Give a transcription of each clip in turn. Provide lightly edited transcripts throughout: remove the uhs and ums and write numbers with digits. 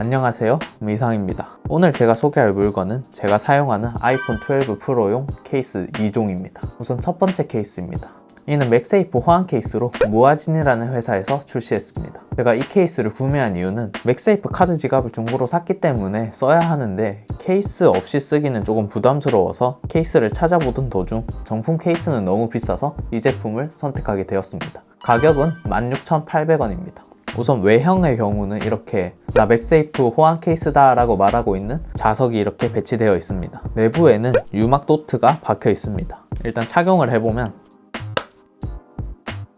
안녕하세요, 미상입니다. 오늘 제가 소개할 물건은 제가 사용하는 아이폰 12 프로용 케이스 2종입니다. 우선 첫 번째 케이스입니다. 이는 맥세이프 호환 케이스로 무아진이라는 회사에서 출시했습니다. 제가 이 케이스를 구매한 이유는 맥세이프 카드 지갑을 중고로 샀기 때문에 써야 하는데 케이스 없이 쓰기는 조금 부담스러워서 케이스를 찾아보던 도중 정품 케이스는 너무 비싸서 이 제품을 선택하게 되었습니다. 가격은 16,800원입니다. 우선 외형의 경우는 이렇게 나 맥세이프 호환 케이스다 라고 말하고 있는 자석이 이렇게 배치되어 있습니다. 내부에는 유막 도트가 박혀 있습니다. 일단 착용을 해보면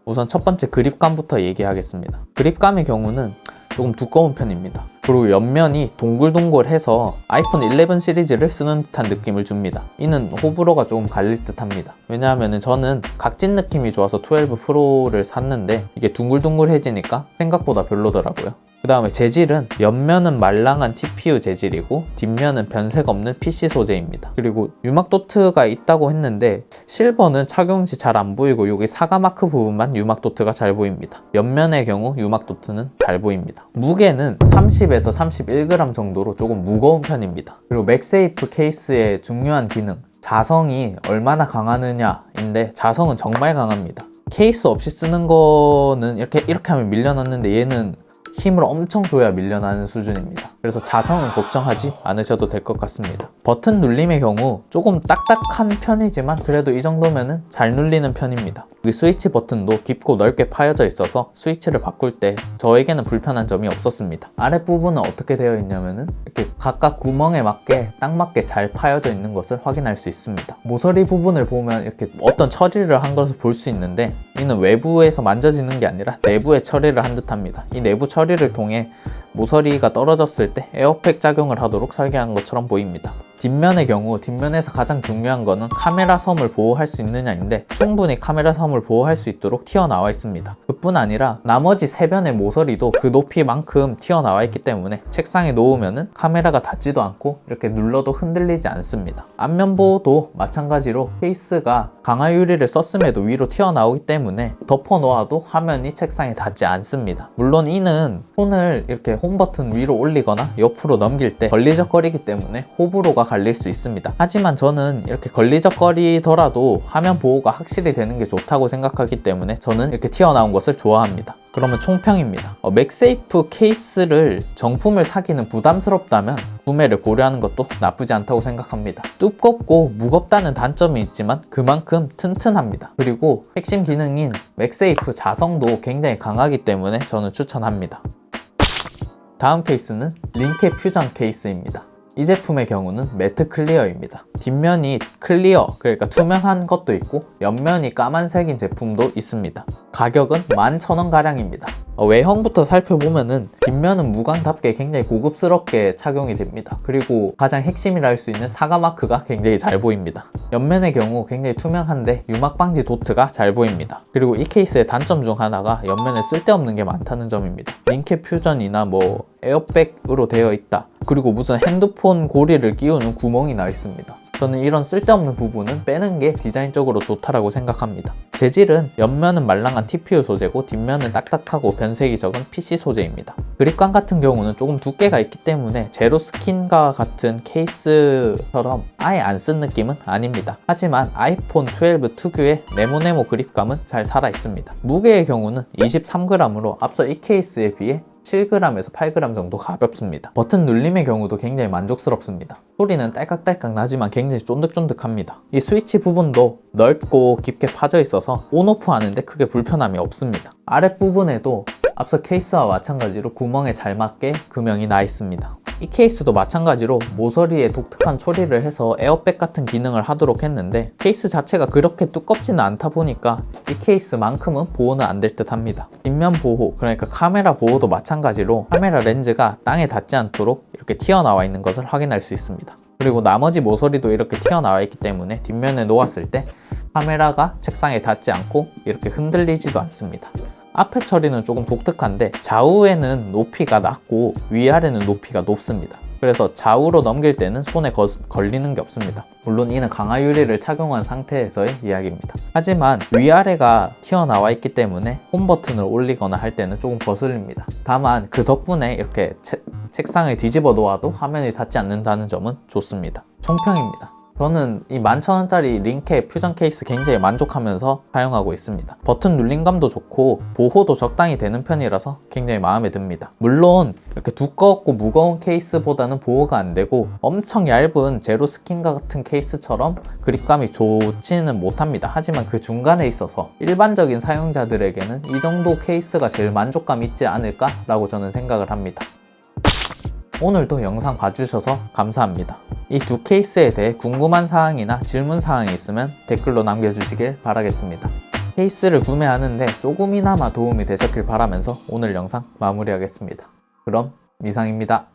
우선 첫 번째 그립감부터 얘기하겠습니다. 그립감의 경우는 조금 두꺼운 편입니다. 그리고 옆면이 동글동글해서 아이폰 11 시리즈를 쓰는 듯한 느낌을 줍니다. 이는 호불호가 조금 갈릴 듯 합니다. 왜냐하면 저는 각진 느낌이 좋아서 12 프로를 샀는데 이게 둥글둥글해지니까 생각보다 별로더라고요. 그 다음에 재질은 옆면은 말랑한 TPU 재질이고 뒷면은 변색 없는 PC 소재입니다. 그리고 유막 도트가 있다고 했는데 실버는 착용 시 잘 안 보이고 여기 사과마크 부분만 유막 도트가 잘 보입니다. 옆면의 경우 유막 도트는 잘 보입니다. 무게는 30에서 31g 정도로 조금 무거운 편입니다. 그리고 맥세이프 케이스의 중요한 기능, 자성이 얼마나 강하느냐인데 자성은 정말 강합니다. 케이스 없이 쓰는 거는 이렇게 하면 밀려났는데 얘는 힘을 엄청 줘야 밀려나는 수준입니다. 그래서 자성은 걱정하지 않으셔도 될 것 같습니다. 버튼 눌림의 경우 조금 딱딱한 편이지만 그래도 이 정도면은 잘 눌리는 편입니다. 이 스위치 버튼도 깊고 넓게 파여져 있어서 스위치를 바꿀 때 저에게는 불편한 점이 없었습니다. 아랫부분은 어떻게 되어 있냐면은 이렇게 각각 구멍에 맞게 딱 맞게 잘 파여져 있는 것을 확인할 수 있습니다. 모서리 부분을 보면 이렇게 어떤 처리를 한 것을 볼 수 있는데 이는 외부에서 만져지는 게 아니라 내부에 처리를 한 듯합니다. 이 내부 처리를 통해 모서리가 떨어졌을 때 에어백 작용을 하도록 설계한 것처럼 보입니다. 뒷면의 경우 뒷면에서 가장 중요한 거는 카메라 섬을 보호할 수 있느냐인데 충분히 카메라 섬을 보호할 수 있도록 튀어나와 있습니다. 그뿐 아니라 나머지 세 변의 모서리도 그 높이만큼 튀어나와 있기 때문에 책상에 놓으면은 카메라가 닿지도 않고 이렇게 눌러도 흔들리지 않습니다. 앞면 보호도 마찬가지로 케이스가 강화 유리를 썼음에도 위로 튀어나오기 때문에 덮어 놓아도 화면이 책상에 닿지 않습니다. 물론 이는 손을 이렇게 홈 버튼 위로 올리거나 옆으로 넘길 때 걸리적거리기 때문에 호불호가 갈릴 수 있습니다. 하지만 저는 이렇게 걸리적거리더라도 화면 보호가 확실히 되는 게 좋다고 생각하기 때문에 저는 이렇게 튀어나온 것을 좋아합니다. 그러면 총평입니다. 맥세이프 케이스를 정품을 사기는 부담스럽다면 구매를 고려하는 것도 나쁘지 않다고 생각합니다. 두껍고 무겁다는 단점이 있지만 그만큼 튼튼합니다. 그리고 핵심 기능인 맥세이프 자성도 굉장히 강하기 때문에 저는 추천합니다. 다음 케이스는 링캡 퓨전 케이스입니다. 이 제품의 경우는 매트 클리어입니다. 뒷면이 클리어, 그러니까 투명한 것도 있고 옆면이 까만색인 제품도 있습니다. 가격은 11,000원 가량입니다. 외형부터 살펴보면은 뒷면은 무광답게 굉장히 고급스럽게 착용이 됩니다. 그리고 가장 핵심이라 할 수 있는 사과 마크가 굉장히 잘 보입니다. 옆면의 경우 굉장히 투명한데 유막 방지 도트가 잘 보입니다. 그리고 이 케이스의 단점 중 하나가 옆면에 쓸데없는 게 많다는 점입니다. 링캡 퓨전이나 뭐 에어백으로 되어 있다. 그리고 무슨 핸드폰 고리를 끼우는 구멍이 나 있습니다. 저는 이런 쓸데없는 부분은 빼는 게 디자인적으로 좋다라고 생각합니다. 재질은 옆면은 말랑한 TPU 소재고 뒷면은 딱딱하고 변색이 적은 PC 소재입니다. 그립감 같은 경우는 조금 두께가 있기 때문에 제로 스킨과 같은 케이스처럼 아예 안 쓴 느낌은 아닙니다. 하지만 아이폰 12 특유의 네모네모 그립감은 잘 살아 있습니다. 무게의 경우는 23g으로 앞서 이 케이스에 비해 7g에서 8g 정도 가볍습니다. 버튼 눌림의 경우도 굉장히 만족스럽습니다. 소리는 딸깍딸깍 나지만 굉장히 쫀득쫀득합니다. 이 스위치 부분도 넓고 깊게 파져 있어서 온오프 하는데 크게 불편함이 없습니다. 아랫부분에도 앞서 케이스와 마찬가지로 구멍에 잘 맞게 금형이 나 있습니다. 이 케이스도 마찬가지로 모서리에 독특한 처리를 해서 에어백 같은 기능을 하도록 했는데 케이스 자체가 그렇게 두껍지는 않다 보니까 이 케이스만큼은 보호는 안 될 듯 합니다. 뒷면 보호, 그러니까 카메라 보호도 마찬가지로 카메라 렌즈가 땅에 닿지 않도록 이렇게 튀어나와 있는 것을 확인할 수 있습니다. 그리고 나머지 모서리도 이렇게 튀어나와 있기 때문에 뒷면에 놓았을 때 카메라가 책상에 닿지 않고 이렇게 흔들리지도 않습니다. 앞에 처리는 조금 독특한데 좌우에는 높이가 낮고 위아래는 높이가 높습니다. 그래서 좌우로 넘길 때는 손에 걸리는 게 없습니다. 물론 이는 강화 유리를 착용한 상태에서의 이야기입니다. 하지만 위아래가 튀어나와 있기 때문에 홈 버튼을 올리거나 할 때는 조금 거슬립니다. 다만 그 덕분에 이렇게 책상을 뒤집어 놓아도 화면이 닿지 않는다는 점은 좋습니다. 총평입니다. 저는 이 11,000원짜리 링캡 퓨전 케이스 굉장히 만족하면서 사용하고 있습니다. 버튼 눌림감도 좋고 보호도 적당히 되는 편이라서 굉장히 마음에 듭니다. 물론 이렇게 두껍고 무거운 케이스보다는 보호가 안 되고 엄청 얇은 제로스킨과 같은 케이스처럼 그립감이 좋지는 못합니다. 하지만 그 중간에 있어서 일반적인 사용자들에게는 이 정도 케이스가 제일 만족감 있지 않을까 라고 저는 생각을 합니다. 오늘도 영상 봐주셔서 감사합니다. 이 두 케이스에 대해 궁금한 사항이나 질문 사항이 있으면 댓글로 남겨주시길 바라겠습니다. 케이스를 구매하는데 조금이나마 도움이 되셨길 바라면서 오늘 영상 마무리하겠습니다. 그럼 이상입니다.